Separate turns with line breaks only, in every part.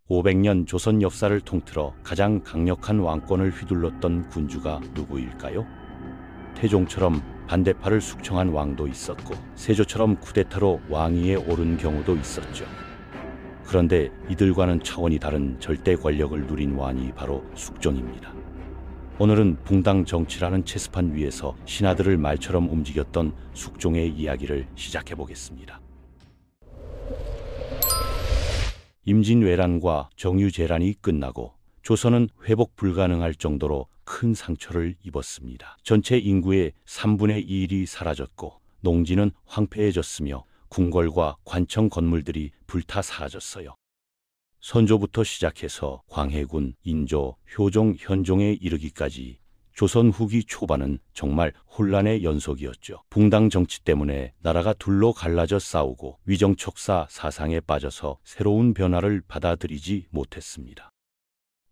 500년 조선 역사를 통틀어 가장 강력한 왕권을 휘둘렀던 군주가 누구일까요? 태종처럼 반대파를 숙청한 왕도 있었고 세조처럼 쿠데타로 왕위에 오른 경우도 있었죠. 그런데 이들과는 차원이 다른 절대 권력을 누린 왕이 바로 숙종입니다. 오늘은 붕당 정치라는 체스판 위에서 신하들을 말처럼 움직였던 숙종의 이야기를 시작해 보겠습니다. 임진왜란과 정유재란이 끝나고 조선은 회복 불가능할 정도로 큰 상처를 입었습니다. 전체 인구의 3분의 2일이 사라졌고 농지는 황폐해졌으며 궁궐과 관청 건물들이 불타 사라졌어요. 선조부터 시작해서 광해군, 인조, 효종, 현종에 이르기까지 조선 후기 초반은 정말 혼란의 연속이었죠. 붕당 정치 때문에 나라가 둘로 갈라져 싸우고 위정척사 사상에 빠져서 새로운 변화를 받아들이지 못했습니다.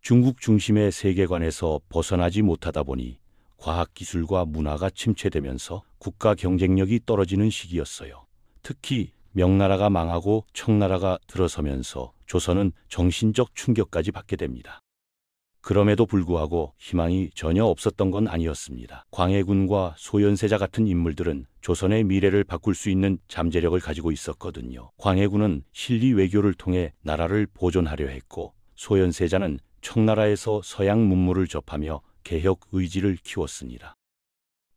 중국 중심의 세계관에서 벗어나지 못하다 보니 과학기술과 문화가 침체되면서 국가 경쟁력이 떨어지는 시기였어요. 특히 명나라가 망하고 청나라가 들어서면서 조선은 정신적 충격까지 받게 됩니다. 그럼에도 불구하고 희망이 전혀 없었던 건 아니었습니다. 광해군과 소현세자 같은 인물들은 조선의 미래를 바꿀 수 있는 잠재력을 가지고 있었거든요. 광해군은 실리 외교를 통해 나라를 보존하려 했고 소현세자는 청나라에서 서양 문물을 접하며 개혁 의지를 키웠습니다.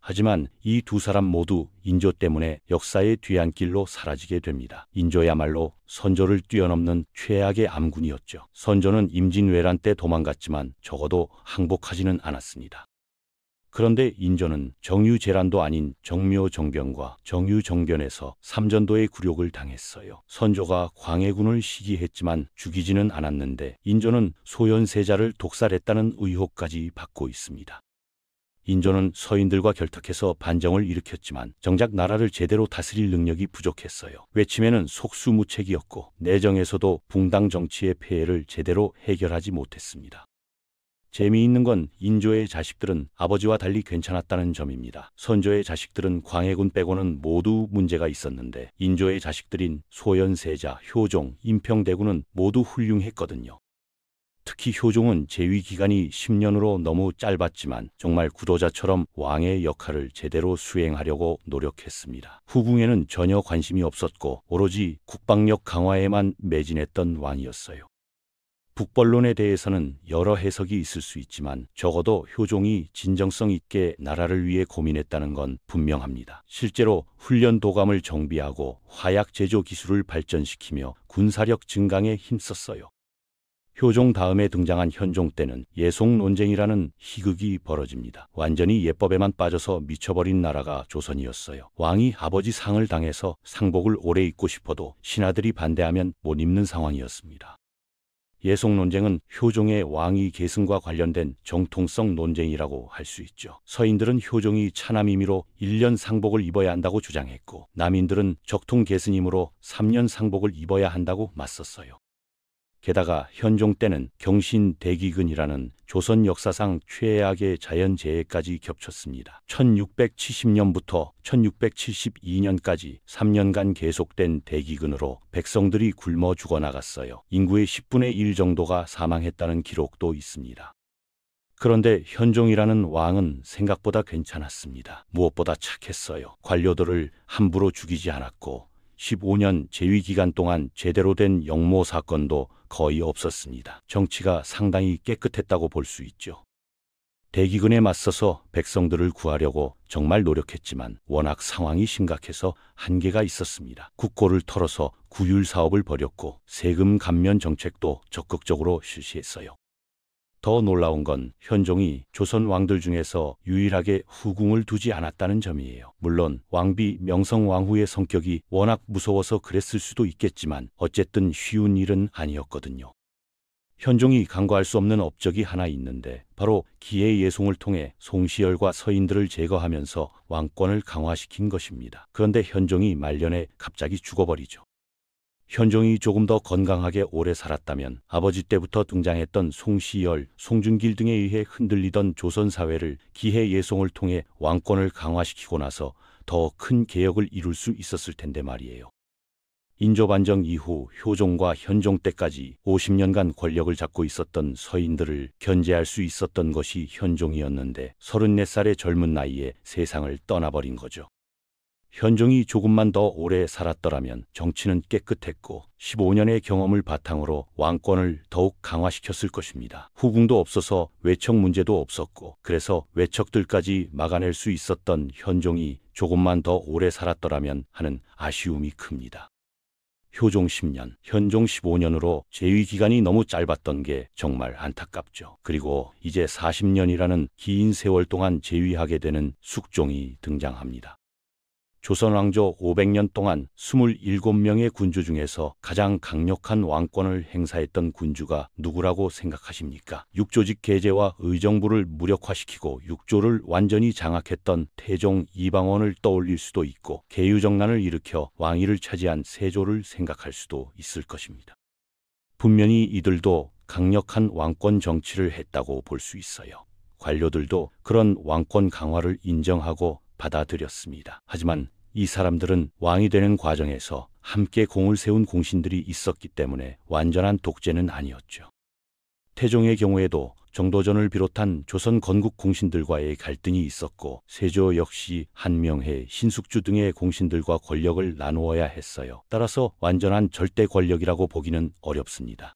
하지만 이 두 사람 모두 인조 때문에 역사의 뒤안길로 사라지게 됩니다. 인조야말로 선조를 뛰어넘는 최악의 암군이었죠. 선조는 임진왜란 때 도망갔지만 적어도 항복하지는 않았습니다. 그런데 인조는 정유재란도 아닌 정묘정변과 정유정변에서 삼전도의 굴욕을 당했어요. 선조가 광해군을 시기했지만 죽이지는 않았는데 인조는 소현세자를 독살했다는 의혹까지 받고 있습니다. 인조는 서인들과 결탁해서 반정을 일으켰지만 정작 나라를 제대로 다스릴 능력이 부족했어요. 외침에는 속수무책이었고 내정에서도 붕당 정치의 폐해를 제대로 해결하지 못했습니다. 재미있는 건 인조의 자식들은 아버지와 달리 괜찮았다는 점입니다. 선조의 자식들은 광해군 빼고는 모두 문제가 있었는데 인조의 자식들인 소현세자, 효종, 임평대군은 모두 훌륭했거든요. 특히 효종은 재위 기간이 10년으로 너무 짧았지만 정말 구도자처럼 왕의 역할을 제대로 수행하려고 노력했습니다. 후궁에는 전혀 관심이 없었고 오로지 국방력 강화에만 매진했던 왕이었어요. 북벌론에 대해서는 여러 해석이 있을 수 있지만 적어도 효종이 진정성 있게 나라를 위해 고민했다는 건 분명합니다. 실제로 훈련 도감을 정비하고 화약 제조 기술을 발전시키며 군사력 증강에 힘썼어요. 효종 다음에 등장한 현종 때는 예송 논쟁이라는 희극이 벌어집니다. 완전히 예법에만 빠져서 미쳐버린 나라가 조선이었어요. 왕이 아버지 상을 당해서 상복을 오래 입고 싶어도 신하들이 반대하면 못 입는 상황이었습니다. 예송 논쟁은 효종의 왕위 계승과 관련된 정통성 논쟁이라고 할 수 있죠. 서인들은 효종이 차남임의로 1년 상복을 입어야 한다고 주장했고 남인들은 적통 계승임으로 3년 상복을 입어야 한다고 맞섰어요. 게다가 현종 때는 경신 대기근이라는 조선 역사상 최악의 자연재해까지 겹쳤습니다. 1670년부터 1672년까지 3년간 계속된 대기근으로 백성들이 굶어 죽어나갔어요. 인구의 10분의 1 정도가 사망했다는 기록도 있습니다. 그런데 현종이라는 왕은 생각보다 괜찮았습니다. 무엇보다 착했어요. 관료들을 함부로 죽이지 않았고 15년 재위 기간 동안 제대로 된 역모 사건도 거의 없었습니다. 정치가 상당히 깨끗했다고 볼 수 있죠. 대기근에 맞서서 백성들을 구하려고 정말 노력했지만 워낙 상황이 심각해서 한계가 있었습니다. 국고를 털어서 구휼 사업을 벌였고 세금 감면 정책도 적극적으로 실시했어요. 더 놀라운 건 현종이 조선 왕들 중에서 유일하게 후궁을 두지 않았다는 점이에요. 물론 왕비 명성왕후의 성격이 워낙 무서워서 그랬을 수도 있겠지만 어쨌든 쉬운 일은 아니었거든요. 현종이 간과할 수 없는 업적이 하나 있는데 바로 기의 예송을 통해 송시열과 서인들을 제거하면서 왕권을 강화시킨 것입니다. 그런데 현종이 말년에 갑자기 죽어버리죠. 현종이 조금 더 건강하게 오래 살았다면 아버지 때부터 등장했던 송시열, 송준길 등에 의해 흔들리던 조선 사회를 기해 예송을 통해 왕권을 강화시키고 나서 더 큰 개혁을 이룰 수 있었을 텐데 말이에요. 인조반정 이후 효종과 현종 때까지 50년간 권력을 잡고 있었던 서인들을 견제할 수 있었던 것이 현종이었는데 34살의 젊은 나이에 세상을 떠나버린 거죠. 현종이 조금만 더 오래 살았더라면 정치는 깨끗했고 15년의 경험을 바탕으로 왕권을 더욱 강화시켰을 것입니다. 후궁도 없어서 외척 문제도 없었고 그래서 외척들까지 막아낼 수 있었던 현종이 조금만 더 오래 살았더라면 하는 아쉬움이 큽니다. 효종 10년, 현종 15년으로 재위 기간이 너무 짧았던 게 정말 안타깝죠. 그리고 이제 40년이라는 긴 세월 동안 재위하게 되는 숙종이 등장합니다. 조선 왕조 500년 동안 27명의 군주 중에서 가장 강력한 왕권을 행사했던 군주가 누구라고 생각하십니까? 육조직 계제와 의정부를 무력화시키고 육조를 완전히 장악했던 태종 이방원을 떠올릴 수도 있고 계유정난을 일으켜 왕위를 차지한 세조를 생각할 수도 있을 것입니다. 분명히 이들도 강력한 왕권 정치를 했다고 볼 수 있어요. 관료들도 그런 왕권 강화를 인정하고 받아들였습니다. 하지만 이 사람들은 왕이 되는 과정에서 함께 공을 세운 공신들이 있었기 때문에 완전한 독재는 아니었죠. 태종의 경우에도 정도전을 비롯한 조선 건국 공신들과의 갈등이 있었고 세조 역시 한명회, 신숙주 등의 공신들과 권력을 나누어야 했어요. 따라서 완전한 절대 권력이라고 보기는 어렵습니다.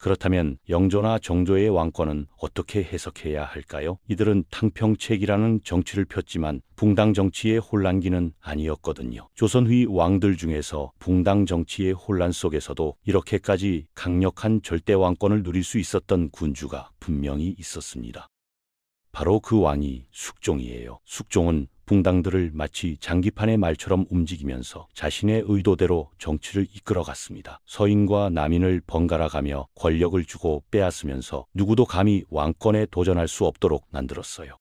그렇다면 영조나 정조의 왕권은 어떻게 해석해야 할까요? 이들은 탕평책이라는 정치를 폈지만 붕당 정치의 혼란기는 아니었거든요. 조선 후의 왕들 중에서 붕당 정치의 혼란 속에서도 이렇게까지 강력한 절대 왕권을 누릴 수 있었던 군주가 분명히 있었습니다. 바로 그 왕이 숙종이에요. 숙종은 붕당들을 마치 장기판의 말처럼 움직이면서 자신의 의도대로 정치를 이끌어갔습니다. 서인과 남인을 번갈아가며 권력을 주고 빼앗으면서 누구도 감히 왕권에 도전할 수 없도록 만들었어요.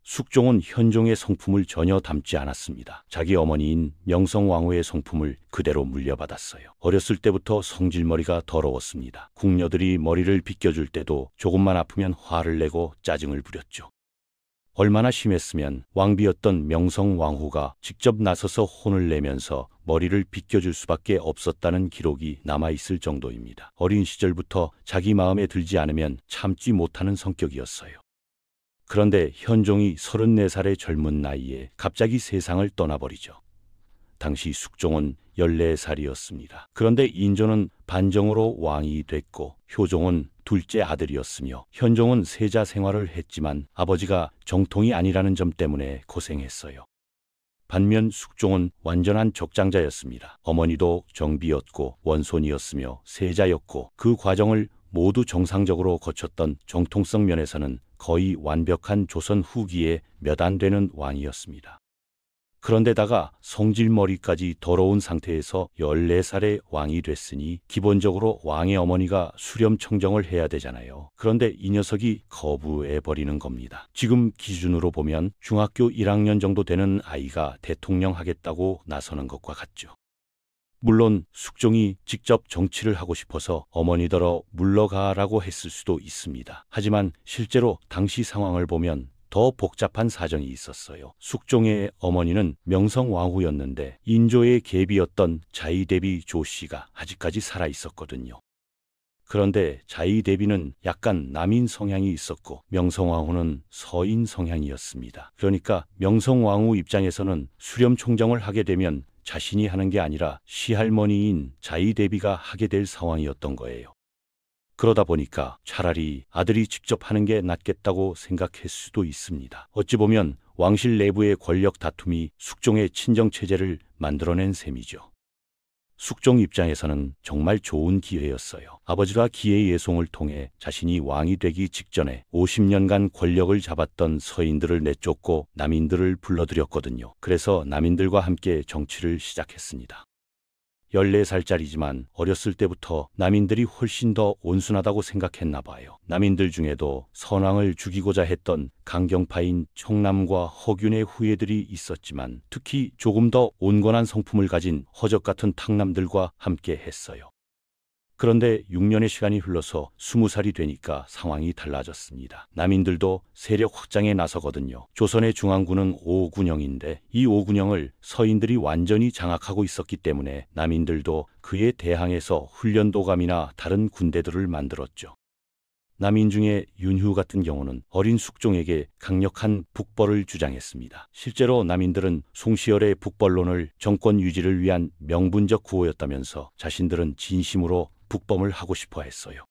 숙종은 현종의 성품을 전혀 닮지 않았습니다. 자기 어머니인 명성왕후의 성품을 그대로 물려받았어요. 어렸을 때부터 성질머리가 더러웠습니다. 궁녀들이 머리를 빗겨줄 때도 조금만 아프면 화를 내고 짜증을 부렸죠. 얼마나 심했으면 왕비였던 명성왕후가 직접 나서서 혼을 내면서 머리를 빗겨줄 수밖에 없었다는 기록이 남아있을 정도입니다. 어린 시절부터 자기 마음에 들지 않으면 참지 못하는 성격이었어요. 그런데 현종이 34살의 젊은 나이에 갑자기 세상을 떠나버리죠. 당시 숙종은 14살이었습니다. 그런데 인조는 반정으로 왕이 됐고 효종은 둘째 아들이었으며 현종은 세자 생활을 했지만 아버지가 정통이 아니라는 점 때문에 고생했어요. 반면 숙종은 완전한 적장자였습니다. 어머니도 정비였고 원손이었으며 세자였고 그 과정을 모두 정상적으로 거쳤던 정통성 면에서는 거의 완벽한 조선 후기에 몇 안 되는 왕이었습니다. 그런데다가 성질머리까지 더러운 상태에서 14살의 왕이 됐으니 기본적으로 왕의 어머니가 수렴청정을 해야 되잖아요. 그런데 이 녀석이 거부해버리는 겁니다. 지금 기준으로 보면 중학교 1학년 정도 되는 아이가 대통령 하겠다고 나서는 것과 같죠. 물론 숙종이 직접 정치를 하고 싶어서 어머니더러 물러가라고 했을 수도 있습니다. 하지만 실제로 당시 상황을 보면 더 복잡한 사정이 있었어요. 숙종의 어머니는 명성왕후였는데 인조의 계비였던 자의대비 조씨가 아직까지 살아있었거든요. 그런데 자의대비는 약간 남인 성향이 있었고 명성왕후는 서인 성향이었습니다. 그러니까 명성왕후 입장에서는 수렴총정을 하게 되면 자신이 하는 게 아니라 시할머니인 자의대비가 하게 될 상황이었던 거예요. 그러다 보니까 차라리 아들이 직접 하는 게 낫겠다고 생각할 수도 있습니다. 어찌 보면 왕실 내부의 권력 다툼이 숙종의 친정체제를 만들어낸 셈이죠. 숙종 입장에서는 정말 좋은 기회였어요. 아버지가 기회예송을 통해 자신이 왕이 되기 직전에 50년간 권력을 잡았던 서인들을 내쫓고 남인들을 불러들였거든요. 그래서 남인들과 함께 정치를 시작했습니다. 14살짜리지만 어렸을 때부터 남인들이 훨씬 더 온순하다고 생각했나 봐요. 남인들 중에도 선왕을 죽이고자 했던 강경파인 청남과 허균의 후예들이 있었지만 특히 조금 더 온건한 성품을 가진 허적 같은 탕남들과 함께 했어요. 그런데 6년의 시간이 흘러서 20살이 되니까 상황이 달라졌습니다. 남인들도 세력 확장에 나서거든요. 조선의 중앙군은 오군영인데 이 오군영을 서인들이 완전히 장악하고 있었기 때문에 남인들도 그에 대항해서 훈련도감이나 다른 군대들을 만들었죠. 남인 중에 윤휴 같은 경우는 어린 숙종에게 강력한 북벌을 주장했습니다. 실제로 남인들은 송시열의 북벌론을 정권 유지를 위한 명분적 구호였다면서 자신들은 진심으로 북범을 하고 싶어 했어요.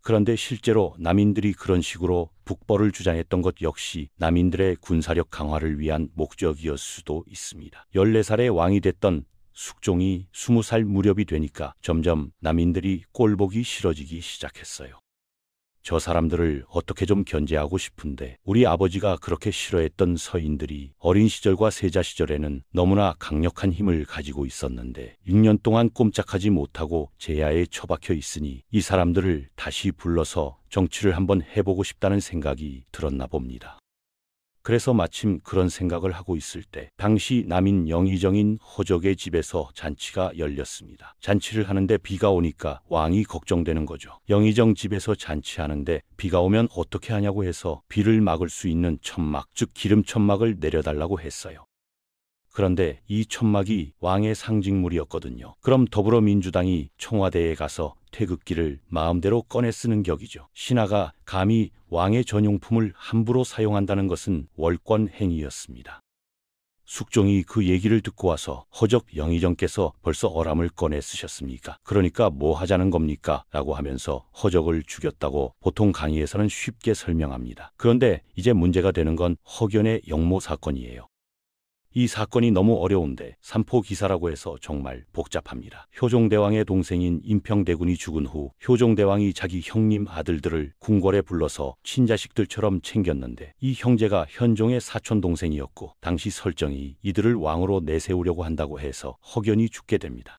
그런데 실제로 남인들이 그런 식으로 북벌을 주장했던 것 역시 남인들의 군사력 강화를 위한 목적이었을 수도 있습니다. 14살의 왕이 됐던 숙종이 20살 무렵이 되니까 점점 남인들이 꼴보기 싫어지기 시작했어요. 저 사람들을 어떻게 좀 견제하고 싶은데 우리 아버지가 그렇게 싫어했던 서인들이 어린 시절과 세자 시절에는 너무나 강력한 힘을 가지고 있었는데 6년 동안 꼼짝하지 못하고 제야에 처박혀 있으니 이 사람들을 다시 불러서 정치를 한번 해보고 싶다는 생각이 들었나 봅니다. 그래서 마침 그런 생각을 하고 있을 때 당시 남인 영의정인 허적의 집에서 잔치가 열렸습니다. 잔치를 하는데 비가 오니까 왕이 걱정되는 거죠. 영의정 집에서 잔치하는데 비가 오면 어떻게 하냐고 해서 비를 막을 수 있는 천막, 즉 기름 천막을 내려달라고 했어요. 그런데 이 천막이 왕의 상징물이었거든요. 그럼 더불어민주당이 청와대에 가서 태극기를 마음대로 꺼내 쓰는 격이죠. 신하가 감히 왕의 전용품을 함부로 사용한다는 것은 월권 행위였습니다. 숙종이 그 얘기를 듣고 와서 허적 영의정께서 벌써 어람을 꺼내 쓰셨습니까? 그러니까 뭐 하자는 겁니까? 라고 하면서 허적을 죽였다고 보통 강의에서는 쉽게 설명합니다. 그런데 이제 문제가 되는 건 허견의 영모 사건이에요. 이 사건이 너무 어려운데 삼포기사라고 해서 정말 복잡합니다. 효종대왕의 동생인 임평대군이 죽은 후 효종대왕이 자기 형님 아들들을 궁궐에 불러서 친자식들처럼 챙겼는데 이 형제가 현종의 사촌동생이었고 당시 설정이 이들을 왕으로 내세우려고 한다고 해서 허견이 죽게 됩니다.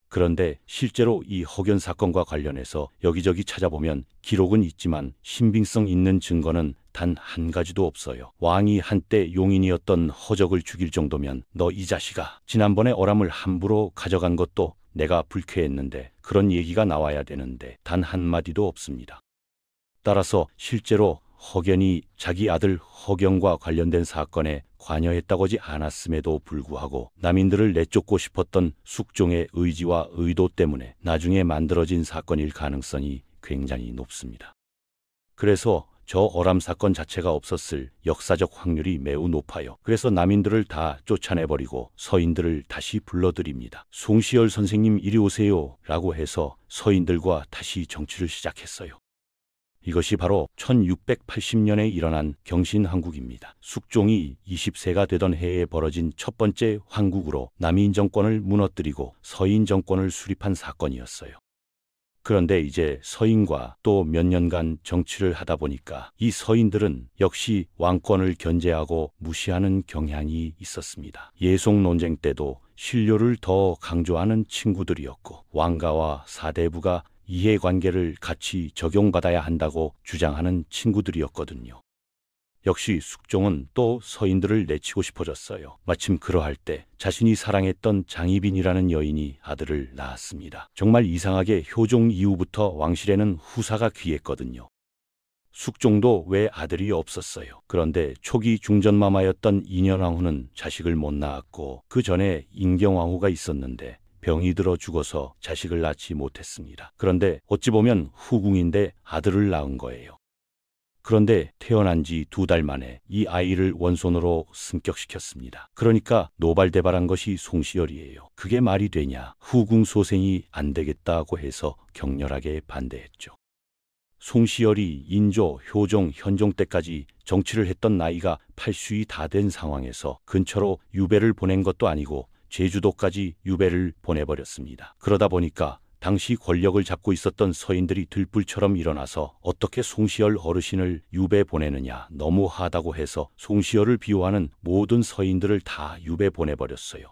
그런데 실제로 이 허견 사건과 관련해서 여기저기 찾아보면 기록은 있지만 신빙성 있는 증거는 단 한 가지도 없어요. 왕이 한때 용인이었던 허적을 죽일 정도면 너 이 자식아, 지난번에 어람을 함부로 가져간 것도 내가 불쾌했는데 그런 얘기가 나와야 되는데 단 한마디도 없습니다. 따라서 실제로 허견이 자기 아들 허경과 관련된 사건에 관여했다고 하지 않았음에도 불구하고 남인들을 내쫓고 싶었던 숙종의 의지와 의도 때문에 나중에 만들어진 사건일 가능성이 굉장히 높습니다. 그래서 저 어람 사건 자체가 없었을 역사적 확률이 매우 높아요. 그래서 남인들을 다 쫓아내버리고 서인들을 다시 불러들입니다. 송시열 선생님 이리 오세요 라고 해서 서인들과 다시 정치를 시작했어요. 이것이 바로 1680년에 일어난 경신한국입니다. 숙종이 20세가 되던 해에 벌어진 첫 번째 황국으로 남인 정권을 무너뜨리고 서인 정권을 수립한 사건이었어요. 그런데 이제 서인과 또 몇 년간 정치를 하다 보니까 이 서인들은 역시 왕권을 견제하고 무시하는 경향이 있었습니다. 예송 논쟁 때도 신료를 더 강조하는 친구들이었고 왕가와 사대부가 이해관계를 같이 적용받아야 한다고 주장하는 친구들이었거든요. 역시 숙종은 또 서인들을 내치고 싶어졌어요. 마침 그러할 때 자신이 사랑했던 장희빈이라는 여인이 아들을 낳았습니다. 정말 이상하게 효종 이후부터 왕실에는 후사가 귀했거든요. 숙종도 왜 아들이 없었어요. 그런데 초기 중전마마였던 인현왕후는 자식을 못 낳았고 그 전에 인경왕후가 있었는데 병이 들어 죽어서 자식을 낳지 못했습니다. 그런데 어찌 보면 후궁인데 아들을 낳은 거예요. 그런데 태어난 지 2달 만에 이 아이를 원손으로 승격시켰습니다. 그러니까 노발대발한 것이 송시열이에요. 그게 말이 되냐? 후궁 소생이 안 되겠다고 해서 격렬하게 반대했죠. 송시열이 인조, 효종, 현종 때까지 정치를 했던 나이가 80이 다 된 상황에서 근처로 유배를 보낸 것도 아니고 제주도까지 유배를 보내버렸습니다. 그러다 보니까 당시 권력을 잡고 있었던 서인들이 들불처럼 일어나서 어떻게 송시열 어르신을 유배 보내느냐, 너무하다고 해서 송시열을 비호하는 모든 서인들을 다 유배 보내버렸어요.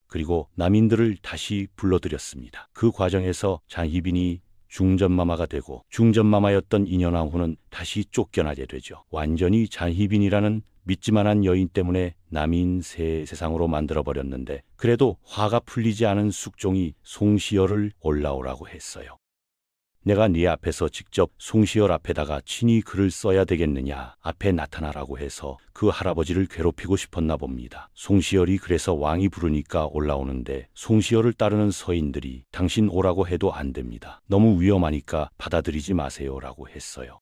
그리고 남인들을 다시 불러들였습니다. 그 과정에서 장희빈이 중전마마가 되고 중전마마였던 인현왕후는 다시 쫓겨나게 되죠. 완전히 장희빈이라는 믿지만한 여인 때문에 남인 새 세상으로 만들어버렸는데 그래도 화가 풀리지 않은 숙종이 송시열을 올라오라고 했어요. 내가 네 앞에서 직접 송시열 앞에다가 친히 글을 써야 되겠느냐, 앞에 나타나라고 해서 그 할아버지를 괴롭히고 싶었나 봅니다. 송시열이 그래서 왕이 부르니까 올라오는데 송시열을 따르는 서인들이 당신 오라고 해도 안 됩니다. 너무 위험하니까 받아들이지 마세요라고 했어요.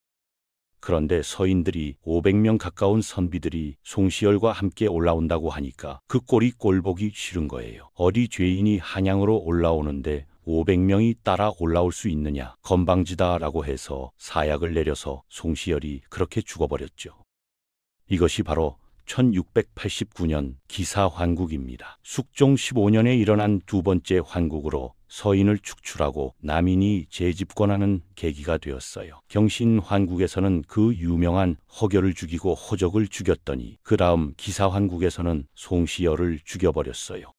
그런데 서인들이 500명 가까운 선비들이 송시열과 함께 올라온다고 하니까 그 꼴이 꼴보기 싫은 거예요. 어디 죄인이 한양으로 올라오는데 500명이 따라 올라올 수 있느냐, 건방지다라고 해서 사약을 내려서 송시열이 그렇게 죽어버렸죠. 이것이 바로 1689년 기사환국입니다. 숙종 15년에 일어난 두 번째 환국으로 서인을 축출하고 남인이 재집권하는 계기가 되었어요. 경신환국에서는 그 유명한 허결을 죽이고 호적을 죽였더니 그 다음 기사환국에서는 송시열을 죽여버렸어요.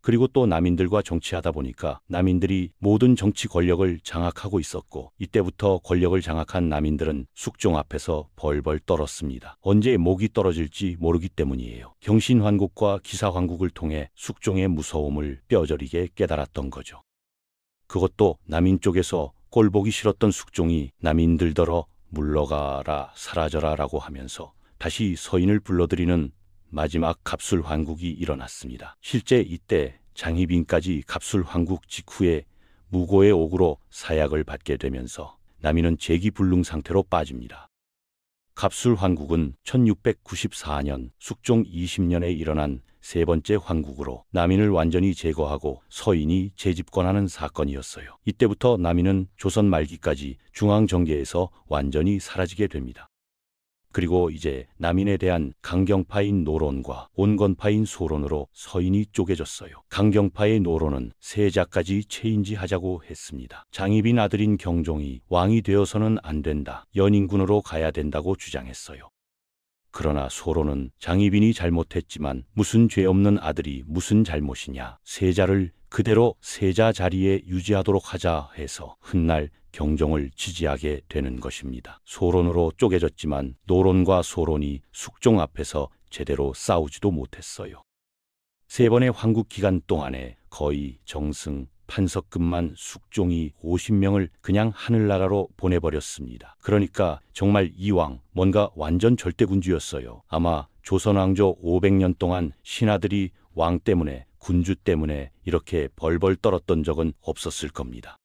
그리고 또 남인들과 정치하다 보니까 남인들이 모든 정치 권력을 장악하고 있었고 이때부터 권력을 장악한 남인들은 숙종 앞에서 벌벌 떨었습니다. 언제 목이 떨어질지 모르기 때문이에요. 경신환국과 기사환국을 통해 숙종의 무서움을 뼈저리게 깨달았던 거죠. 그것도 남인 쪽에서 꼴보기 싫었던 숙종이 남인들더러 물러가라 사라져라 라고 하면서 다시 서인을 불러들이는 마지막 갑술환국이 일어났습니다. 실제 이때 장희빈까지 갑술환국 직후에 무고의 옥으로 사약을 받게 되면서 남인은 재기불능 상태로 빠집니다. 갑술환국은 1694년 숙종 20년에 일어난 세 번째 환국으로 남인을 완전히 제거하고 서인이 재집권하는 사건이었어요. 이때부터 남인은 조선 말기까지 중앙정계에서 완전히 사라지게 됩니다. 그리고 이제 남인에 대한 강경파인 노론과 온건파인 소론으로 서인이 쪼개졌어요. 강경파의 노론은 세자까지 체인지하자고 했습니다. 장희빈 아들인 경종이 왕이 되어서는 안 된다, 연인군으로 가야 된다고 주장했어요. 그러나 소론은 장희빈이 잘못했지만 무슨 죄 없는 아들이 무슨 잘못이냐, 세자를 그대로 세자 자리에 유지하도록 하자 해서 훗날 경종을 지지하게 되는 것입니다. 소론으로 쪼개졌지만 노론과 소론이 숙종 앞에서 제대로 싸우지도 못했어요. 세 번의 환국 기간 동안에 거의 정승, 판석급만 숙종이 50명을 그냥 하늘나라로 보내버렸습니다. 그러니까 정말 이왕 뭔가 완전 절대군주였어요. 아마 조선왕조 500년 동안 신하들이 왕 때문에, 군주 때문에 이렇게 벌벌 떨었던 적은 없었을 겁니다.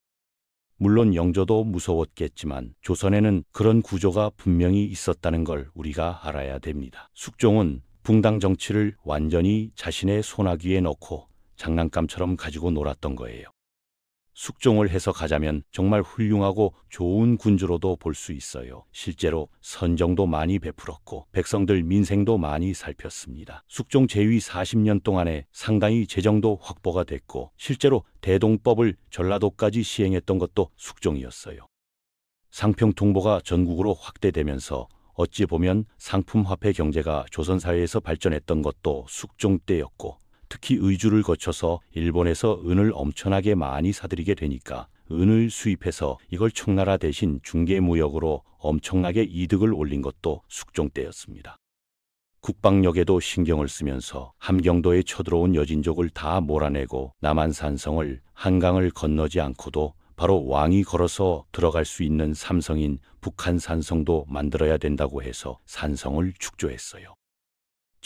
물론 영조도 무서웠겠지만 조선에는 그런 구조가 분명히 있었다는 걸 우리가 알아야 됩니다. 숙종은 붕당 정치를 완전히 자신의 손아귀에 넣고 장난감처럼 가지고 놀았던 거예요. 숙종을 해석하자면 정말 훌륭하고 좋은 군주로도 볼 수 있어요. 실제로 선정도 많이 베풀었고 백성들 민생도 많이 살폈습니다. 숙종 재위 40년 동안에 상당히 재정도 확보가 됐고 실제로 대동법을 전라도까지 시행했던 것도 숙종이었어요. 상평통보가 전국으로 확대되면서 어찌 보면 상품화폐 경제가 조선사회에서 발전했던 것도 숙종 때였고 특히 의주를 거쳐서 일본에서 은을 엄청나게 많이 사들이게 되니까 은을 수입해서 이걸 청나라 대신 중개무역으로 엄청나게 이득을 올린 것도 숙종 때였습니다. 국방력에도 신경을 쓰면서 함경도에 쳐들어온 여진족을 다 몰아내고 남한산성을 한강을 건너지 않고도 바로 왕이 걸어서 들어갈 수 있는 삼성인 북한산성도 만들어야 된다고 해서 산성을 축조했어요.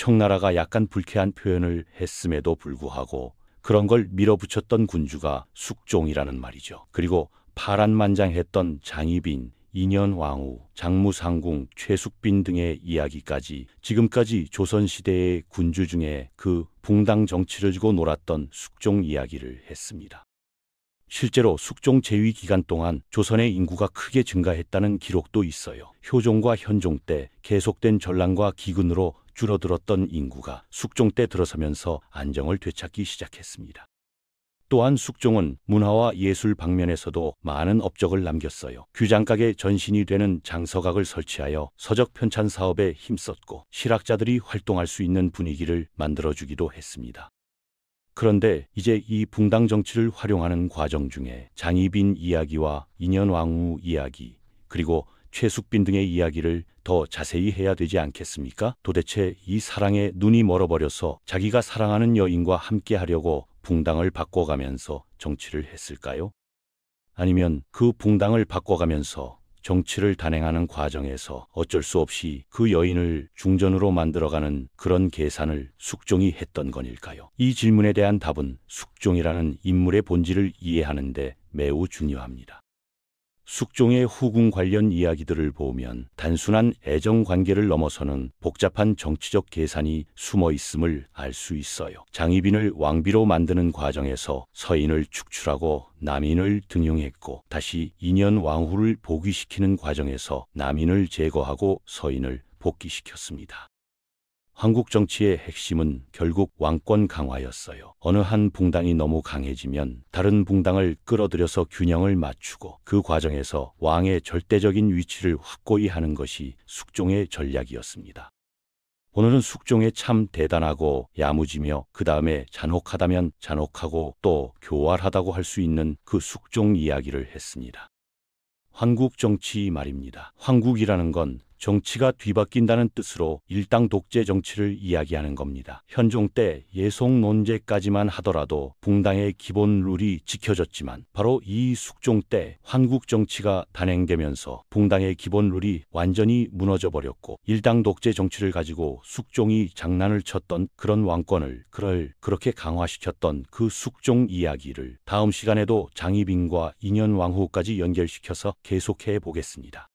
청나라가 약간 불쾌한 표현을 했음에도 불구하고 그런 걸 밀어붙였던 군주가 숙종이라는 말이죠. 그리고 파란만장했던 장희빈, 인현왕후, 장무상궁, 최숙빈 등의 이야기까지 지금까지 조선시대의 군주 중에 그 붕당 정치를 주고 놀았던 숙종 이야기를 했습니다. 실제로 숙종 재위 기간 동안 조선의 인구가 크게 증가했다는 기록도 있어요. 효종과 현종 때 계속된 전란과 기근으로 줄어들었던 인구가 숙종 때 들어서면서 안정을 되찾기 시작했습니다. 또한 숙종은 문화와 예술 방면에서도 많은 업적을 남겼어요. 규장각의 전신이 되는 장서각을 설치하여 서적 편찬 사업에 힘썼고 실학자들이 활동할 수 있는 분위기를 만들어주기도 했습니다. 그런데 이제 이 붕당 정치를 활용하는 과정 중에 장희빈 이야기와 인현왕후 이야기 그리고 최숙빈 등의 이야기를 더 자세히 해야 되지 않겠습니까? 도대체 이 사랑에 눈이 멀어버려서 자기가 사랑하는 여인과 함께 하려고 붕당을 바꿔가면서 정치를 했을까요? 아니면 그 붕당을 바꿔가면서 정치를 단행하는 과정에서 어쩔 수 없이 그 여인을 중전으로 만들어가는 그런 계산을 숙종이 했던 건일까요? 이 질문에 대한 답은 숙종이라는 인물의 본질을 이해하는 데 매우 중요합니다. 숙종의 후궁 관련 이야기들을 보면 단순한 애정 관계를 넘어서는 복잡한 정치적 계산이 숨어 있음을 알 수 있어요. 장희빈을 왕비로 만드는 과정에서 서인을 축출하고 남인을 등용했고, 다시 인현 왕후를 복위시키는 과정에서 남인을 제거하고 서인을 복귀시켰습니다. 한국 정치의 핵심은 결국 왕권 강화였어요. 어느 한 붕당이 너무 강해지면 다른 붕당을 끌어들여서 균형을 맞추고, 그 과정에서 왕의 절대적인 위치를 확고히 하는 것이 숙종의 전략이었습니다. 오늘은 숙종의 참 대단하고 야무지며 그 다음에 잔혹하다면 잔혹하고 또 교활하다고 할 수 있는 그 숙종 이야기를 했습니다. 황국 정치 말입니다. 황국이라는 건 정치가 뒤바뀐다는 뜻으로 일당 독재 정치를 이야기하는 겁니다. 현종 때 예송 논제까지만 하더라도 붕당의 기본 룰이 지켜졌지만, 바로 이 숙종 때 황국 정치가 단행되면서 붕당의 기본 룰이 완전히 무너져 버렸고, 일당 독재 정치를 가지고 숙종이 장난을 쳤던 그런 왕권을 그렇게 강화시켰던 그 숙종 이야기를 다음 시간에도 장희빈과 인현 왕후까지 연결시켜서 계속해 보겠습니다.